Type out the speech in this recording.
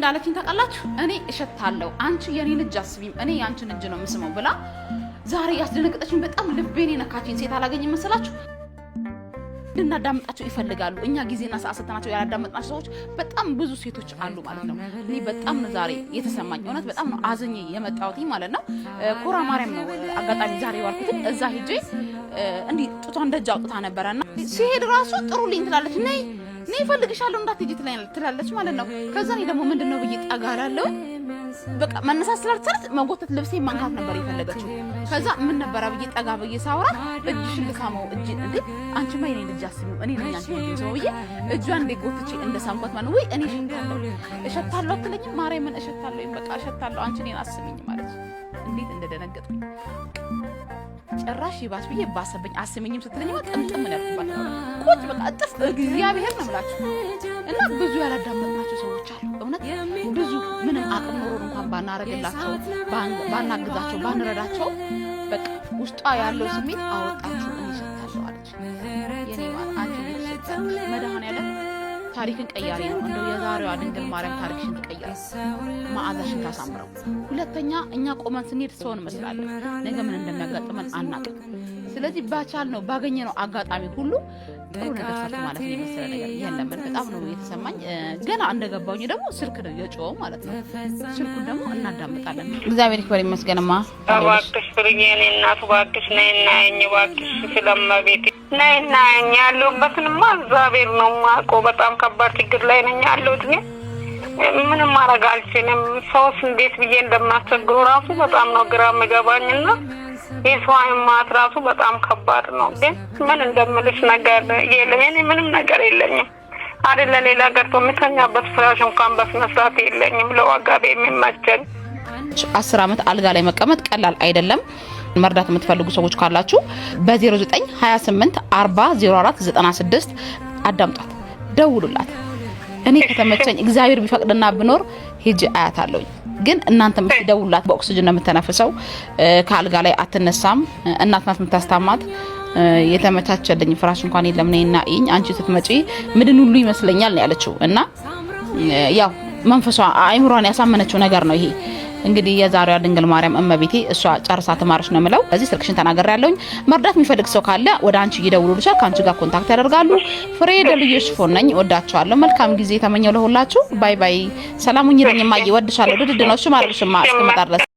እንዳለችኝ ታውቃላችሁ እኔ እሸታለሁ አንቺ የኔ ልጅ አስቢም እኔ ያንቺን ልጅ ነው የምስመው ብላ ዛሬ ያስደነቀጠችኝ በጣም ልቤን የነካችኝ ሴት አላገኝም መሰላችሁ እንድናዳምጣቸው ይፈልጋሉ እኛ ጊዜና ሰዓት ሰጥተናቸው ያላዳመጥናቸው ሰዎች በጣም ብዙ ሴቶች አሉ ማለት ነው እኔ በጣም ዛሬ የተሰማኝ እውነት በጣም ነው አዘኜ የመጣሁት ማለት ነው ኮራ ማርያም ነው አጋጣሚ ዛሬ ዋልኩት እዛ ሄጄ እንዲ ጡቷን ደጅ አውጥታ ነበርና ሲሄድ ራሱ ጥሩልኝ ትላለች ነይ ፈልግሻለሁ እንዳትሄጂ ትላለች ማለት ነው ከዛ እኔ ደግሞ ምንድነው ብዬ ጠጋላለሁ በቃ መነሳት ስላልቻለች መጎተት ልብሴ ማንካት ነበር የፈለገችው ከዛ ምን ነበር ብዬ ጠጋ ብዬ ሳውራ እጅሽን ልሳመው እጅ እንዴ አንቺ ማይኔ ልጅ አስቢው እኔ ነኝ አንቺ ልጅ ነው ብዬ እጇን እንደጎትቼ እንደሳምኳት ማለት ወይ እኔ እሸታለሁ አትለኝም ማርያምን እሸታለሁ በቃ እሸታለሁ አንቺ ነኝ አስሚኝ ማለት እንዴት እንደደነገጥኩኝ ጭራሽ ይባስ ብዬ ባሰበኝ አስሚኝም ስትለኝ ጥምጥም ነው ያልኩባት ቁጭ በቃ አጥፍ እግዚአብሔር ነው ማለት እና ብዙ ያላዳመጥናቸው ሰዎች አሉ እውነት ብዙ ምንም አቅም ኖሮ እንኳን ባናረግላቸው ባናግዛቸው ባንረዳቸው በቃ ውስጧ ያለው ስሜት አወጣችሁ እሸታለሁ አለች የኔ አንቺ ልጅ መድኃኔዓለም ታሪክን ቀያሪ ነው እንደው የዛሬዋ ድንግል ማርያም ታሪክሽን ትቀይራ ማዓዛሽን ታሳምረው ሁለተኛ እኛ ቆመን ስንሄድ ሰው እንመስላለን ነገ ምን እንደሚያጋጥመን አናውቅም ስለዚህ ባቻል ነው ባገኘነው አጋጣሚ ሁሉ ጥሩ ነገር ሰርቶ ማለት ነው የመሰለ ነገር የለም በጣም ነው የተሰማኝ ገና እንደገባውኝ ደግሞ ስልክ ነው የጮኸው ማለት ነው ስልኩን ደግሞ እናዳምጣለን እግዚአብሔር ይክበር ይመስገንማ እባክሽ ፍርዬን እናቱ እባክሽ ነይና እባክሽ ስለማቤት ነይና ያለሁበትንማ እግዚአብሔር ነው የማውቀው በጣም ከባድ ችግር ላይ ነኝ ያለሁት ግን ምንም ማድረግ አልችልም ሰውስ እንዴት ብዬ እንደማስቸግረው ራሱ በጣም ነው ግራ የሚገባኝና የሰው ማት ራሱ በጣም ከባድ ነው ግን ምን እንደምልሽ ነገር የለም እኔ ምንም ነገር የለኝም አይደለ ሌላ ገርቶ ምተኛበት ፍራሽ እንኳን በስነስርዓት የለኝም ለዋጋቤ የሚመቸኝ 10 አመት አልጋ ላይ መቀመጥ ቀላል አይደለም መርዳት የምትፈልጉ ሰዎች ካላችሁ በ0928 40 04 96 አዳምጣት ደውሉላት እኔ ከተመቸኝ እግዚአብሔር ቢፈቅድና ብኖር ሄጄ አያታለሁ ግን እናንተም ደውሉላት በኦክሲጅን ነው የምትነፍሰው ካልጋ ላይ አትነሳም እናት ናት የምታስታማት የተመቻቸልኝ ፍራሽ እንኳን የለም ነይና አንቺ ስትመጪ ምድን ሁሉ ይመስለኛል ነው ያለችው እና ያው መንፈሷ አይምሯን ያሳመነችው ነገር ነው ይሄ እንግዲህ የዛሬዋ ድንግል ማርያም እመቤቴ እሷ ጨርሳ ተማርሽ ነው የምለው እዚህ ስልክሽን ተናገራለሁኝ መርዳት የሚፈልግ ሰው ካለ ወደ አንቺ ይደውሉልሻል ካንቺ ጋር ኮንታክት ያደርጋሉ ፍሬ ደልዩሽ ፎን ነኝ ወዳቻለሁ መልካም ጊዜ ተመኘው ለሁላችሁ ባይ ባይ ሰላሙኝ ይረኝ ማይ ወድሻለሁ ድድ ነው እሺ ማርልሽማ እስከመጣ ድረስ